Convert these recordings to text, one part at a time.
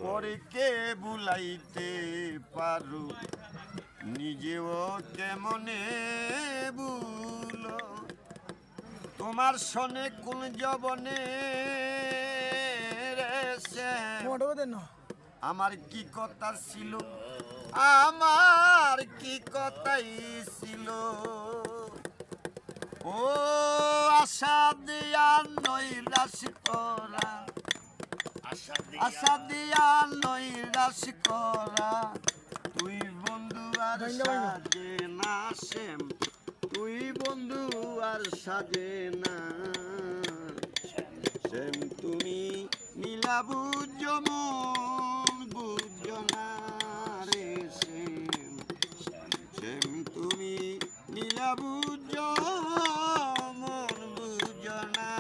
পরে কে বুলাইতে পারু নিজেও কেমনে বুলো তোমার শোনে কোন জবনে আমার কি কথা ছিল আমার কি কথাই ছিল ও আশা দিয়া নৈরাশ করা আশা দিয়া নৈরাশ করা তুই বন্ধু আর সাজে না শ্যাম তুই বন্ধু আর সাজে না শ্যাম তুমি নীলা বুঝো মন বুঝো না রে শ্যাম শ্যাম তুমি নীলা বুঝো মন বুঝো না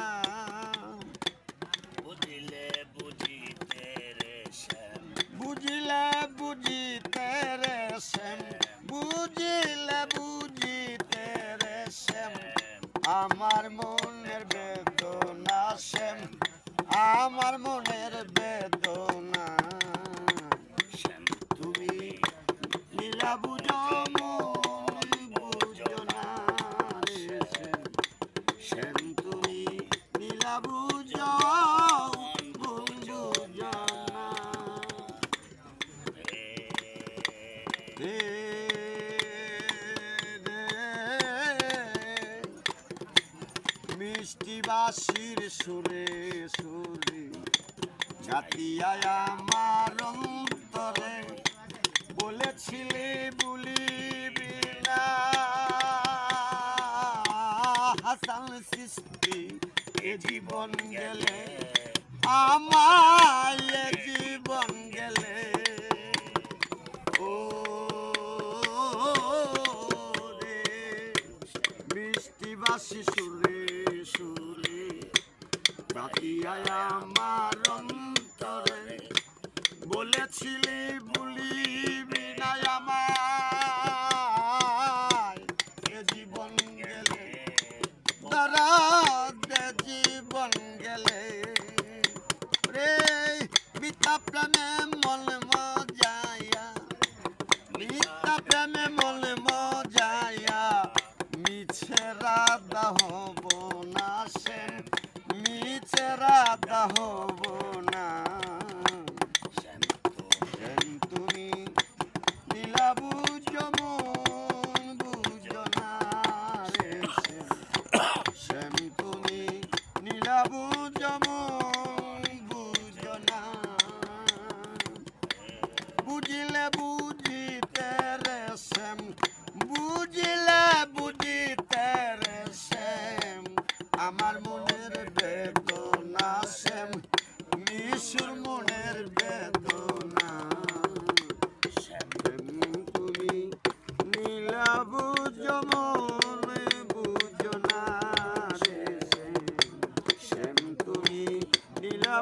বুঝিলে বুঝিতে রে শ্যাম বুঝিলে বুঝিতে রে শ্যাম বুঝিলে বুঝিতে রে শ্যাম আমার মনের বেদনা শ্যাম আমার মনের বেদনা শ্যাম তুমি নীলা বুঝো মন বুঝো না রে শ্যাম শ্যাম তুমি নীলা বুঝো বুঝো না মিষ্টি বাঁশির সুরে সুরে জাতিয়ায় আমার অন্তরে বলেছিলে বলিবি না হাসান সৃষ্টি এ জীবন গেলে আমার এ জীবন গেলে ও রে মিষ্টি বাঁশি সুরে সুরে জাতিয়ায় আমার অন্তরে বলেছিলি বলিবি না আমায় এ জীবন গেলে দরদ জীবন গেলে রে মিথ্যা প্রেমে মন মজায়া মিথ্যা প্রেমে মন মজায়া মিছে রাধা হব না শ্যাম মিছে রাধা হব না শ্যাম তুমি নীলা বুঝো মন বুঝো না রে শ্যাম তুমি নীলা বুঝো মন বুঝো না বুঝিলে বুঝিতে রে শ্যাম বুঝিলে বুঝিতে রে শ্যাম আমার মনের বেদনা শ্যাম নিশুর মনের বেদনা শ্যাম তুমি নীলা বুঝো মন বুঝো না রে শ্যাম তুমি নীলা